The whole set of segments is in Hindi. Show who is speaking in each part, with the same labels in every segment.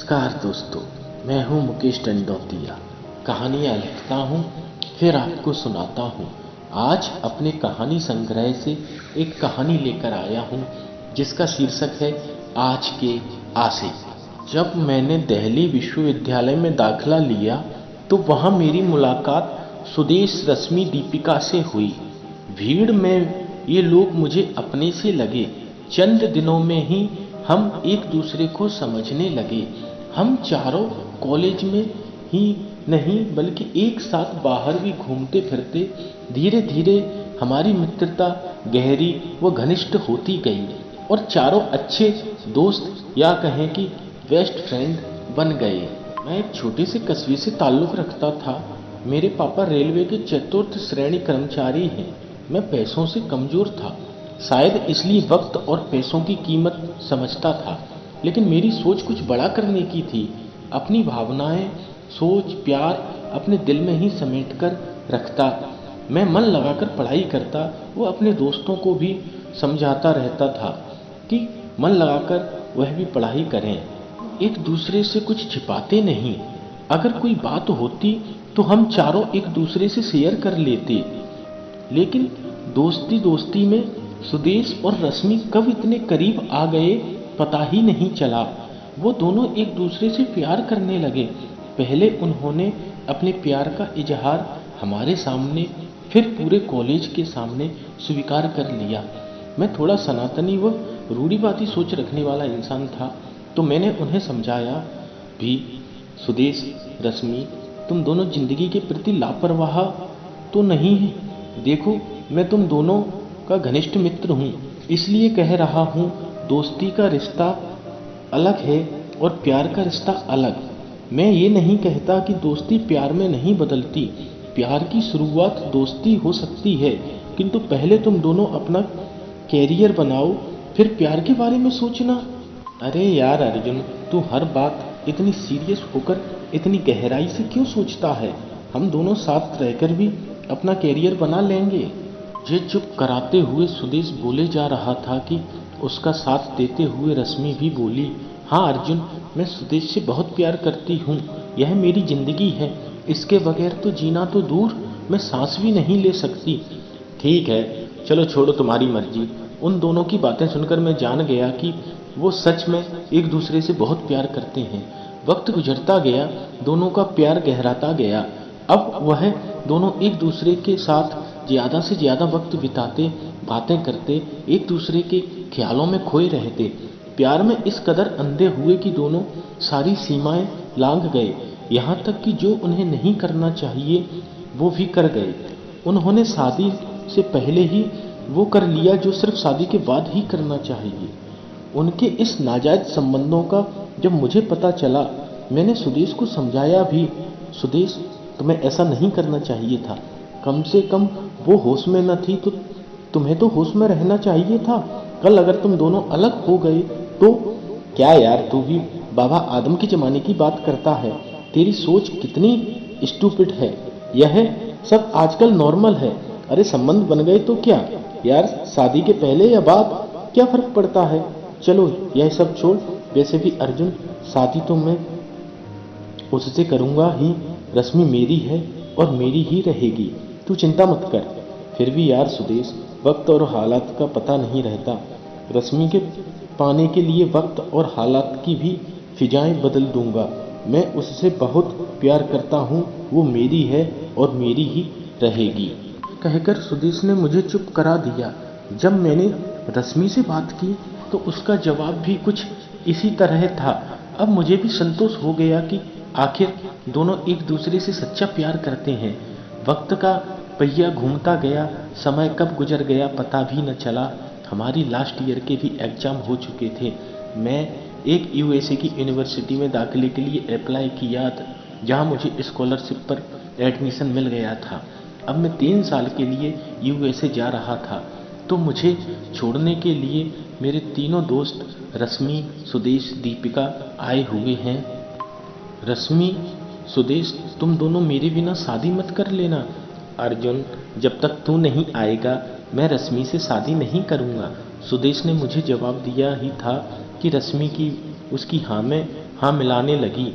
Speaker 1: नमस्कार दोस्तों, मैं हूं मुकेश टंडौतिया। कहानियां लिखता हूं, फिर आपको सुनाता हूं। आज अपने कहानी संग्रह से एक कहानी लेकर आया हूं जिसका शीर्षक है आज के आसे। जब मैंने दिल्ली विश्वविद्यालय में दाखिला लिया तो वहां मेरी मुलाकात सुदेश, रश्मि, दीपिका से हुई। भीड़ में ये लोग मुझे अपने से लगे। चंद दिनों में ही हम एक दूसरे को समझने लगे। हम चारों कॉलेज में ही नहीं बल्कि एक साथ बाहर भी घूमते फिरते धीरे धीरे हमारी मित्रता गहरी व घनिष्ठ होती गई और चारों अच्छे दोस्त या कहें कि बेस्ट फ्रेंड बन गए। मैं एक छोटे से कस्बे से ताल्लुक़ रखता था। मेरे पापा रेलवे के चतुर्थ श्रेणी कर्मचारी हैं। मैं पैसों से कमज़ोर था, शायद इसलिए वक्त और पैसों की कीमत समझता था, लेकिन मेरी सोच कुछ बड़ा करने की थी। अपनी भावनाएं, सोच, प्यार अपने दिल में ही समेट कर रखता। मैं मन लगाकर पढ़ाई करता वो अपने दोस्तों को भी समझाता रहता था कि मन लगाकर वह भी पढ़ाई करें। एक दूसरे से कुछ छिपाते नहीं। अगर कोई बात होती तो हम चारों एक दूसरे से शेयर कर लेते। लेकिन दोस्ती दोस्ती में सुदेश और रश्मि कब इतने करीब आ गए पता ही नहीं चला। वो दोनों एक दूसरे से प्यार करने लगे। पहले उन्होंने अपने प्यार का इजहार हमारे सामने, फिर पूरे कॉलेज के सामने स्वीकार कर लिया। मैं थोड़ा सनातनी व रूढ़िवादी सोच रखने वाला इंसान था, तो मैंने उन्हें समझाया भी, सुदेश, रश्मि, तुम दोनों जिंदगी के प्रति लापरवाह तो नहीं है। देखो, मैं तुम दोनों का घनिष्ठ मित्र हूँ, इसलिए कह रहा हूँ। दोस्ती का रिश्ता अलग है और प्यार का रिश्ता अलग। मैं ये नहीं कहता कि दोस्ती प्यार में नहीं बदलती। प्यार की शुरुआत दोस्ती हो सकती है, किंतु पहले तुम दोनों अपना कैरियर बनाओ, फिर प्यार के बारे में सोचना। अरे यार अर्जुन, तू हर बात इतनी सीरियस होकर इतनी गहराई से क्यों सोचता है? हम दोनों साथ रहकर भी अपना कैरियर बना लेंगे। मुझे चुप कराते हुए सुदेश बोले जा रहा था कि उसका साथ देते हुए रश्मि भी बोली, हाँ अर्जुन, मैं सुदेश से बहुत प्यार करती हूँ। यह मेरी जिंदगी है। इसके बगैर तो जीना तो दूर, मैं सांस भी नहीं ले सकती। ठीक है, चलो छोड़ो तुम्हारी मर्जी। उन दोनों की बातें सुनकर मैं जान गया कि वो सच में एक दूसरे से बहुत प्यार करते हैं। वक्त गुजरता गया, दोनों का प्यार गहराता गया। अब वह दोनों एक दूसरे के साथ ज़्यादा से ज़्यादा वक्त बिताते, बातें करते, एक दूसरे के ख्यालों में खोए रहते। प्यार में इस कदर अंधे हुए कि दोनों सारी सीमाएं लांघ गए। यहाँ तक कि जो उन्हें नहीं करना चाहिए वो भी कर गए। उन्होंने शादी से पहले ही वो कर लिया जो सिर्फ शादी के बाद ही करना चाहिए। उनके इस नाजायज संबंधों का जब मुझे पता चला, मैंने सुदेश को समझाया भी, सुदेश, तुम्हें ऐसा नहीं करना चाहिए था। कम से कम वो होश में न थी तो तुम्हें तो होश में रहना चाहिए था। कल अगर तुम दोनों अलग हो गए तो क्या यार, तू भी बाबा आदम के ज़माने की बात करता है। तेरी सोच कितनी स्टूपिड है। यह सब आजकल नॉर्मल है। अरे संबंध बन गए तो क्या यार, शादी के पहले या बाद क्या फर्क पड़ता है। चलो यह सब छोड़। वैसे भी अर्जुन, शादी तो मैं उससे करूँगा ही। रश्मि मेरी है और मेरी ही रहेगी, तू चिंता मत कर। फिर भी यार सुदेश, वक्त और हालात का पता नहीं रहता। रश्मि के पाने के लिए वक्त और हालात की भी फिजाएं बदल दूंगा। मैं उससे बहुत प्यार करता हूँ, वो मेरी है और मेरी ही रहेगी। कहकर सुदेश ने मुझे चुप करा दिया। जब मैंने रश्मि से बात की तो उसका जवाब भी कुछ इसी तरह था। अब मुझे भी संतोष हो गया कि आखिर दोनों एक दूसरे से सच्चा प्यार करते हैं। वक्त का पहिया घूमता गया, समय कब गुजर गया पता भी न चला। हमारी लास्ट ईयर के भी एग्ज़ाम हो चुके थे। मैं एक यूएसए की यूनिवर्सिटी में दाखिले के लिए अप्लाई किया था, जहां मुझे स्कॉलरशिप पर एडमिशन मिल गया था। अब मैं 3 साल के लिए यूएसए जा रहा था, तो मुझे छोड़ने के लिए मेरे तीनों दोस्त रश्मि, सुदेश, दीपिका आए हुए हैं। रश्मि, सुदेश, तुम दोनों मेरे बिना शादी मत कर लेना। अर्जुन, जब तक तू नहीं आएगा मैं रश्मि से शादी नहीं करूँगा। सुदेश ने मुझे जवाब दिया ही था कि रश्मि की उसकी हाँ में हाँ मिलाने लगी।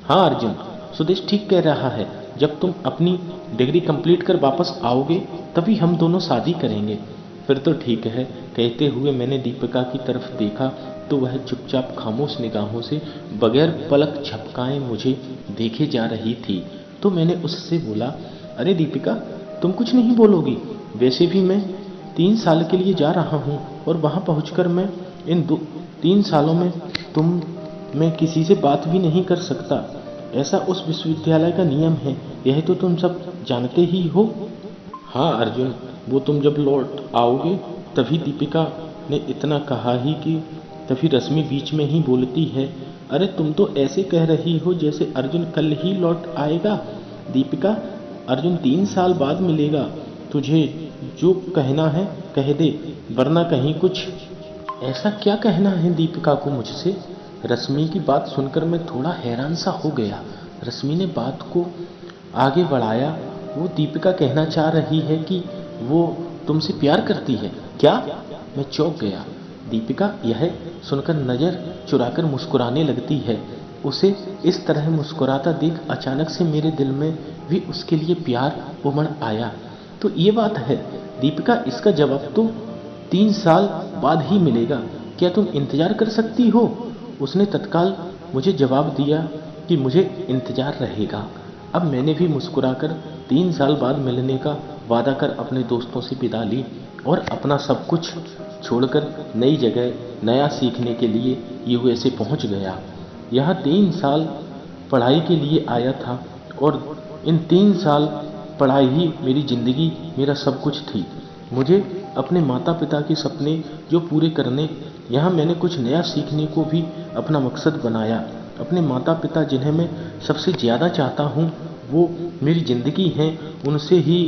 Speaker 1: हाँ अर्जुन, सुदेश ठीक कह रहा है। जब तुम अपनी डिग्री कंप्लीट कर वापस आओगे तभी हम दोनों शादी करेंगे। फिर तो ठीक है, कहते हुए मैंने दीपिका की तरफ देखा तो वह चुपचाप खामोश निगाहों से बगैर पलक झपकाए मुझे देखे जा रही थी। तो मैंने उससे बोला, अरे दीपिका, तुम कुछ नहीं बोलोगी? वैसे भी मैं 3 साल के लिए जा रहा हूँ और वहाँ पहुँचकर मैं इन 3 सालों में मैं किसी से बात भी नहीं कर सकता। ऐसा उस विश्वविद्यालय का नियम है, यह तो तुम सब जानते ही हो। हाँ अर्जुन, वो तुम जब लौट आओगे तभी। दीपिका ने इतना कहा ही कि तभी रश्मि बीच में ही बोलती है, अरे तुम तो ऐसे कह रही हो जैसे अर्जुन कल ही लौट आएगा। दीपिका, अर्जुन 3 साल बाद मिलेगा। तुझे जो कहना है कह दे, वरना कहीं कुछ। ऐसा क्या कहना है दीपिका को मुझसे? रश्मि की बात सुनकर मैं थोड़ा हैरान सा हो गया। रश्मि ने बात को आगे बढ़ाया, वो दीपिका कहना चाह रही है कि वो तुमसे प्यार करती है क्या? मैं चौंक गया। दीपिका यह सुनकर नजर चुराकर मुस्कुराने लगती है। उसे इस तरह मुस्कुराता देख अचानक से मेरे दिल में भी उसके लिए प्यार उमड़ आया। तो ये बात है दीपिका, इसका जवाब तो 3 साल बाद ही मिलेगा। क्या तुम इंतजार कर सकती हो? उसने तत्काल मुझे जवाब दिया कि मुझे इंतजार रहेगा। अब मैंने भी मुस्कुराकर 3 साल बाद मिलने का वादा कर अपने दोस्तों से विदा ली और अपना सब कुछ छोड़कर नई जगह नया सीखने के लिए यूएसए पहुंच गया। यहाँ 3 साल पढ़ाई के लिए आया था और इन 3 साल पढ़ाई ही मेरी ज़िंदगी, मेरा सब कुछ थी। मुझे अपने माता पिता के सपने जो पूरे करने, यहाँ मैंने कुछ नया सीखने को भी अपना मकसद बनाया। अपने माता पिता जिन्हें मैं सबसे ज़्यादा चाहता हूँ, वो मेरी ज़िंदगी हैं, उनसे ही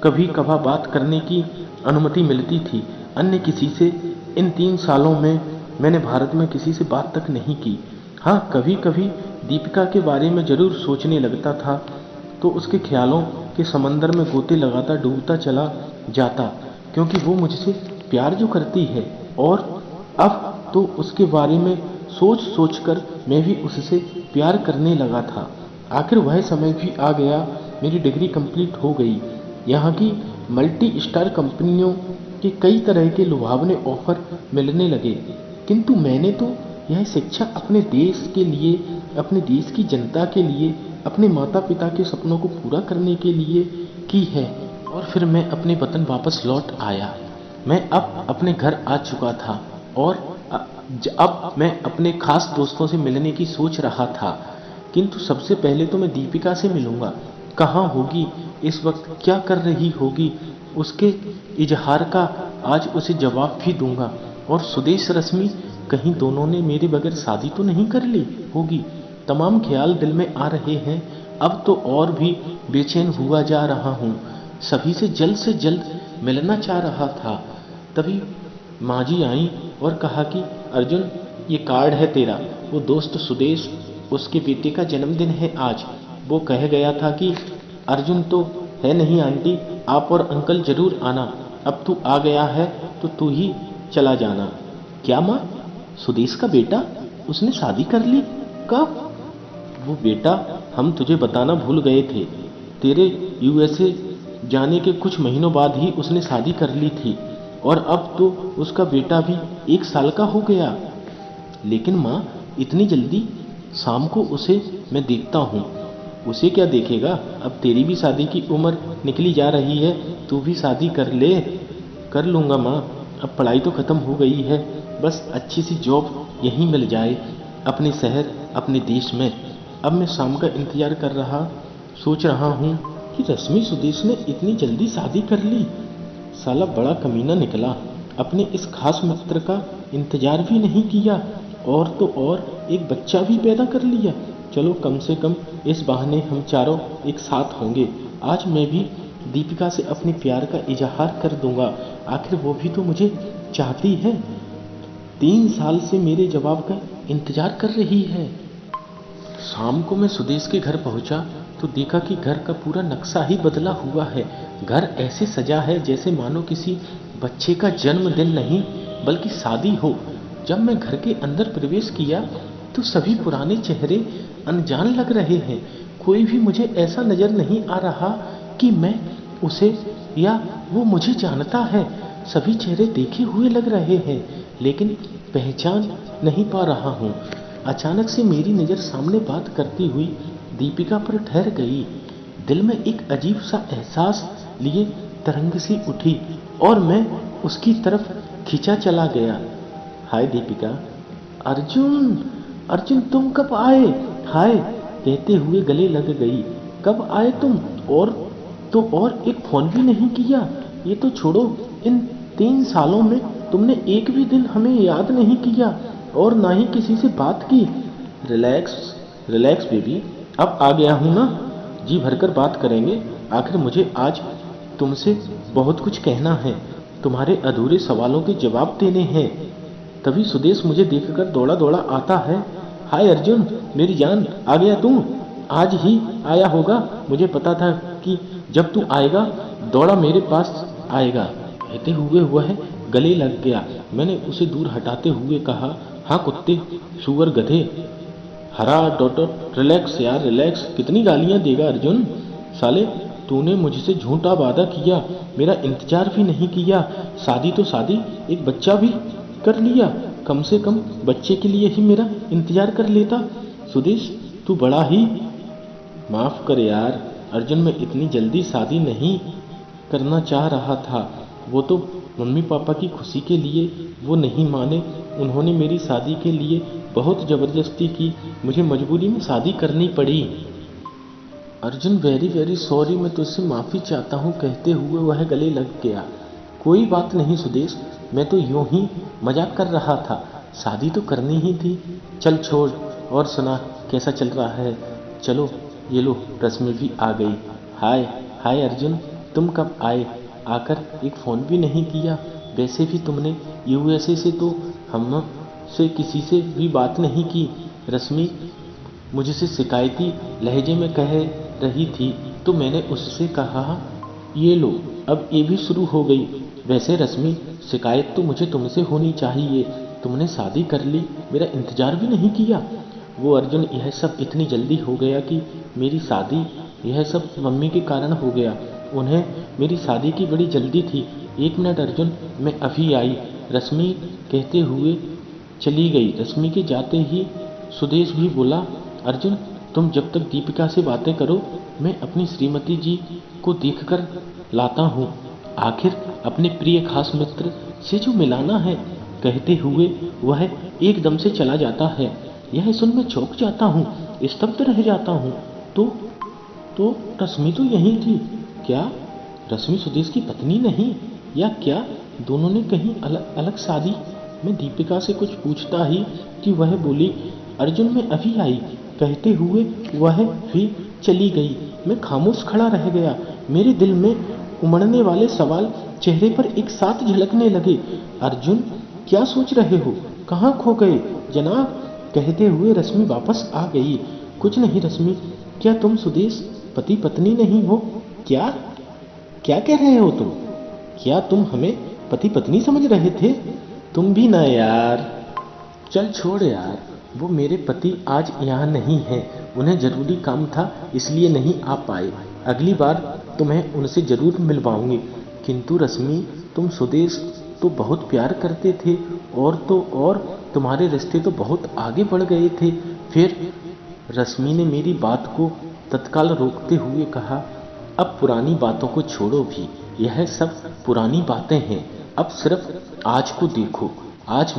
Speaker 1: कभी कभार बात करने की अनुमति मिलती थी, अन्य किसी से। इन 3 सालों में मैंने भारत में किसी से बात तक नहीं की। हाँ, कभी कभी दीपिका के बारे में ज़रूर सोचने लगता था तो उसके ख्यालों के समंदर में गोते लगाता डूबता चला जाता, क्योंकि वो मुझसे प्यार जो करती है। और अब तो उसके बारे में सोच सोच कर मैं भी उससे प्यार करने लगा था। आखिर वह समय भी आ गया, मेरी डिग्री कंप्लीट हो गई। यहाँ की मल्टी स्टार कंपनियों के कई तरह के लुभावने ऑफर मिलने लगे, किंतु मैंने तो यह शिक्षा अपने देश के लिए, अपने देश की जनता के लिए, अपने माता पिता के सपनों को पूरा करने के लिए की है। और फिर मैं अपने वतन वापस लौट आया। मैं अब अपने घर आ चुका था और अब मैं अपने खास दोस्तों से मिलने की सोच रहा था, किंतु सबसे पहले तो मैं दीपिका से मिलूंगा। कहाँ होगी इस वक्त, क्या कर रही होगी, उसके इजहार का आज उसे जवाब भी दूंगा। और सुदेश, रश्मि, कहीं दोनों ने मेरे बगैर शादी तो नहीं कर ली होगी। तमाम ख्याल दिल में आ रहे हैं। अब तो और भी बेचैन हुआ जा रहा हूँ। सभी से जल्द मिलना चाह रहा था। तभी माँ जी आई और कहा कि अर्जुन, ये कार्ड है तेरा। वो दोस्त सुदेश, उसके बेटे का जन्मदिन है आज। वो कह गया था कि अर्जुन तो है नहीं आंटी, आप और अंकल जरूर आना। अब तू आ गया है तो तू ही चला जाना। क्या माँ, सुदेश का बेटा, उसने शादी कर ली? कब? वो बेटा हम तुझे बताना भूल गए थे। तेरे यूएसए जाने के कुछ महीनों बाद ही उसने शादी कर ली थी और अब तो उसका बेटा भी 1 साल का हो गया। लेकिन माँ, इतनी जल्दी? शाम को उसे मैं देखता हूँ। उसे क्या देखेगा, अब तेरी भी शादी की उम्र निकली जा रही है, तू भी शादी कर ले। कर लूँगा माँ, अब पढ़ाई तो ख़त्म हो गई है, बस अच्छी सी जॉब यहीं मिल जाए, अपने शहर, अपने देश में। अब मैं शाम का इंतज़ार कर रहा, सोच रहा हूँ कि रश्मि सुदेश ने इतनी जल्दी शादी कर ली। साला बड़ा कमीना निकला, अपने इस खास मित्र का इंतजार भी नहीं किया और तो और एक बच्चा भी पैदा कर लिया। चलो, कम से कम इस बहाने हम चारों एक साथ होंगे। आज मैं भी दीपिका से अपने प्यार का इजहार कर दूंगा। आखिर वो भी तो मुझे चाहती है, 3 साल से मेरे जवाब का इंतजार कर रही है। शाम को मैं सुदेश के घर पहुंचा तो देखा कि घर का पूरा नक्शा ही बदला हुआ है। घर ऐसे सजा है जैसे मानो किसी बच्चे का जन्मदिन नहीं बल्कि शादी हो। जब मैं घर के अंदर प्रवेश किया तो सभी पुराने चेहरे अनजान लग रहे हैं। कोई भी मुझे ऐसा नजर नहीं आ रहा कि मैं उसे या वो मुझे जानता है। सभी चेहरे देखे हुए लग रहे हैं, लेकिन पहचान नहीं पा रहा हूँ। अचानक से मेरी नज़र सामने बात करती हुई दीपिका पर ठहर गई। दिल में एक अजीब सा एहसास लिए तरंग सी उठी और मैं उसकी तरफ खींचा चला गया। हाय दीपिका। अर्जुन, अर्जुन तुम कब आए? हाय कहते हुए गले लग गई। कब आए तुम? और एक फोन भी नहीं किया। ये तो छोड़ो, इन 3 सालों में तुमने एक भी दिन हमें याद नहीं किया और ना ही किसी से बात की। रिलैक्स रिलैक्स बेबी, अब आ गया हूँ ना, जी भरकर बात करेंगे। आखिर मुझे आज तुमसे बहुत कुछ कहना है, तुम्हारे अधूरे सवालों के जवाब देने हैं। तभी सुदेश मुझे देखकर दौड़ा दौड़ा आता है। हाय अर्जुन, मेरी जान, आ गया तू? आज ही आया होगा, मुझे पता था कि जब तू आएगा दौड़ा मेरे पास आएगा। कहते हुए वह गले लग गया। मैंने उसे दूर हटाते हुए कहा, हाँ कुत्ते, सुअर, गधे, हरा डॉटर, रिलैक्स यार रिलैक्स। कितनी गालियां देगा अर्जुन? साले तूने मुझसे झूठा वादा किया, मेरा इंतजार भी नहीं किया। शादी तो शादी, एक बच्चा भी कर लिया। कम से कम बच्चे के लिए ही मेरा इंतजार कर लेता। सुदेश तू बड़ा ही। माफ कर यार अर्जुन, मैं इतनी जल्दी शादी नहीं करना चाह रहा था। वो तो मम्मी पापा की खुशी के लिए वो नहीं माने। उन्होंने मेरी शादी के लिए बहुत ज़बरदस्ती की, मुझे मजबूरी में शादी करनी पड़ी। अर्जुन वेरी वेरी सॉरी, मैं तुझसे माफ़ी चाहता हूँ। कहते हुए वह गले लग गया। कोई बात नहीं सुदेश, मैं तो यूं ही मजाक कर रहा था, शादी तो करनी ही थी। चल छोड़, और सुना कैसा चल रहा है? चलो ये लो, रश्मि भी आ गई। हाय हाय अर्जुन, तुम कब आए? आकर एक फ़ोन भी नहीं किया। वैसे भी तुमने यूएसए से तो हमसे किसी से भी बात नहीं की। रश्मि मुझसे शिकायती लहजे में कह रही थी तो मैंने उससे कहा, ये लो अब ये भी शुरू हो गई। वैसे रश्मि शिकायत तो मुझे तुमसे होनी चाहिए, तुमने शादी कर ली, मेरा इंतजार भी नहीं किया। वो अर्जुन, यह सब इतनी जल्दी हो गया कि मेरी शादी, यह सब मम्मी के कारण हो गया। उन्हें मेरी शादी की बड़ी जल्दी थी। 1 मिनट अर्जुन, मैं अभी आई। रश्मि कहते हुए चली गई। रश्मि के जाते ही सुदेश भी बोला, अर्जुन तुम जब तक दीपिका से बातें करो, मैं अपनी श्रीमती जी को देखकर लाता हूँ। आखिर अपने प्रिय खास मित्र से जो मिलाना है। कहते हुए वह एकदम से चला जाता है। यह सुन मैं चौंक जाता हूँ, स्तब्ध रह जाता हूँ। तो रश्मि तो यहीं थी। क्या रश्मि सुदेश की पत्नी नहीं? या क्या दोनों ने कहीं अलग अलग शादी? मैं दीपिका से कुछ पूछता ही कि वह बोली, अर्जुन मैं अभी आई। कहते हुए वह भी चली गई। मैं खामोश खड़ा रह गया। मेरे दिल में उमड़ने वाले सवाल चेहरे पर एक साथ झलकने लगे। अर्जुन क्या सोच रहे हो? कहाँ खो गए जनाब? कहते हुए रश्मि वापस आ गई। कुछ नहीं रश्मि, क्या तुम सुदेश पति पत्नी नहीं हो? क्या क्या कह रहे हो तुम? क्या तुम हमें पति पत्नी समझ रहे थे? तुम भी ना यार। चल छोड़ यार, वो मेरे पति आज यहाँ नहीं हैं, उन्हें ज़रूरी काम था इसलिए नहीं आ पाए। अगली बार तुम्हें उनसे ज़रूर मिलवाऊंगी। किंतु रश्मि तुम सुदेश तो बहुत प्यार करते थे, और तो और तुम्हारे रिश्ते तो बहुत आगे बढ़ गए थे। फिर रश्मि ने मेरी बात को तत्काल रोकते हुए कहा, अब पुरानी बातों को छोड़ो भी, यह सब पुरानी बातें हैं। अब सिर्फ आज को देखो। आज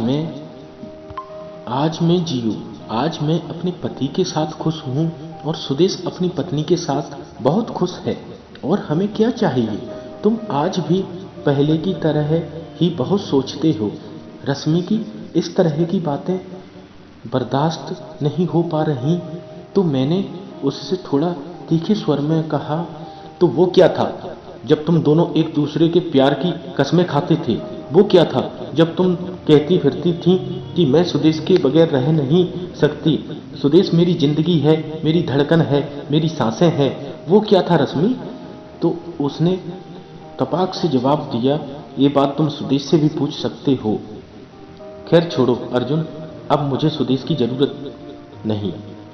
Speaker 1: मैं जियो। आज मैं अपने पति के साथ खुश हूँ और सुदेश अपनी पत्नी के साथ बहुत खुश है। और हमें क्या चाहिए? तुम आज भी पहले की तरह ही बहुत सोचते हो। रश्मि की इस तरह की बातें बर्दाश्त नहीं हो पा रही। तो मैंने उससे थोड़ा तीखे स्वर में कहा, तो वो क्या था जब तुम दोनों एक दूसरे के प्यार की कसमें खाते थे? वो क्या था जब तुम कहती फिरती थी कि मैं सुदेश के बगैर रह नहीं सकती? सुदेश मेरी जिंदगी है, मेरी धड़कन है, मेरी सांसें हैं। वो क्या था रश्मि? तो उसने तपाक से जवाब दिया, ये बात तुम सुदेश से भी पूछ सकते हो। खैर छोड़ो अर्जुन, अब मुझे सुदेश की ज़रूरत नहीं,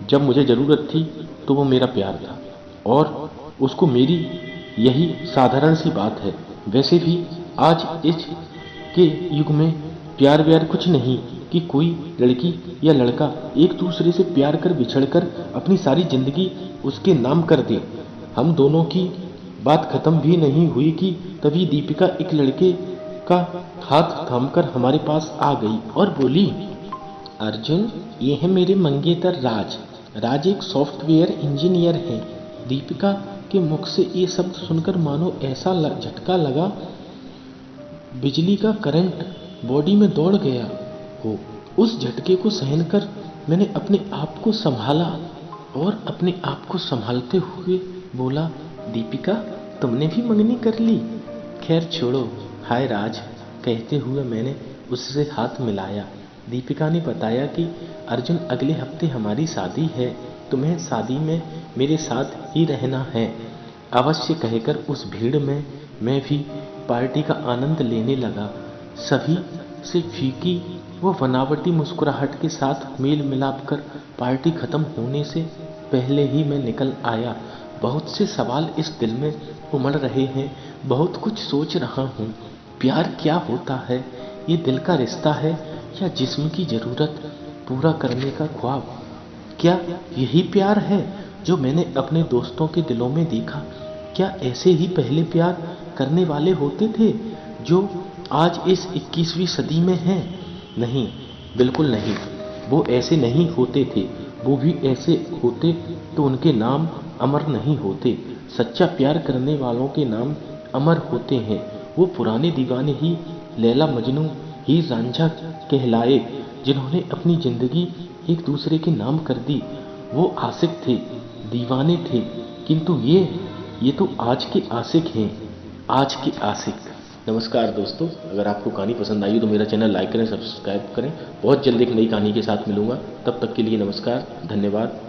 Speaker 1: जब मुझे ज़रूरत थी तो वो मेरा प्यार था और उसको मेरी, यही साधारण सी बात है। वैसे भी आज इस के युग में प्यार व्यार कुछ नहीं कि कोई लड़की या लड़का एक दूसरे से प्यार कर बिछड़ कर अपनी सारी जिंदगी उसके नाम कर दे। हम दोनों की बात खत्म भी नहीं हुई कि तभी दीपिका एक लड़के का हाथ थामकर हमारे पास आ गई और बोली, अर्जुन, ये है मेरे मंगेतर राज। राज एक सॉफ्टवेयर इंजीनियर है। दीपिका के मुख से ये शब्द सुनकर मानो ऐसा झटका लगा, बिजली का करंट बॉडी में दौड़ गया हो। उस झटके को सहन कर मैंने अपने आप को संभाला और अपने आप को संभालते हुए बोला, दीपिका, तुमने भी मंगनी कर ली? खैर छोड़ो, हाय राज, कहते हुए मैंने उससे हाथ मिलाया। दीपिका ने बताया कि अर्जुन, अगले हफ्ते हमारी शादी है, तुम्हें शादी में मेरे साथ ही रहना है। अवश्य कहकर उस भीड़ में मैं भी पार्टी का आनंद लेने लगा। सभी से फीकी वो बनावटी मुस्कुराहट के साथ मेल मिलाप कर पार्टी खत्म होने से पहले ही मैं निकल आया। बहुत से सवाल इस दिल में उमड़ रहे हैं, बहुत कुछ सोच रहा हूँ। प्यार क्या होता है? ये दिल का रिश्ता है या जिस्म की जरूरत पूरा करने का ख्वाब? क्या यही प्यार है जो मैंने अपने दोस्तों के दिलों में देखा? क्या ऐसे ही पहले प्यार करने वाले होते थे जो आज इस 21वीं सदी में हैं? नहीं, बिल्कुल नहीं। वो ऐसे नहीं होते थे। वो भी ऐसे होते तो उनके नाम अमर नहीं होते। सच्चा प्यार करने वालों के नाम अमर होते हैं। वो पुराने दीवाने ही लैला मजनू, हीर रांझा कहलाए, जिन्होंने अपनी जिंदगी एक दूसरे के नाम कर दी। वो आशिक थे, दीवाने थे, किंतु ये तो आज के आशिक हैं, आज के आशिक। नमस्कार दोस्तों, अगर आपको कहानी पसंद आई हो तो मेरा चैनल लाइक करें, सब्सक्राइब करें। बहुत जल्द एक नई कहानी के साथ मिलूंगा, तब तक के लिए नमस्कार, धन्यवाद।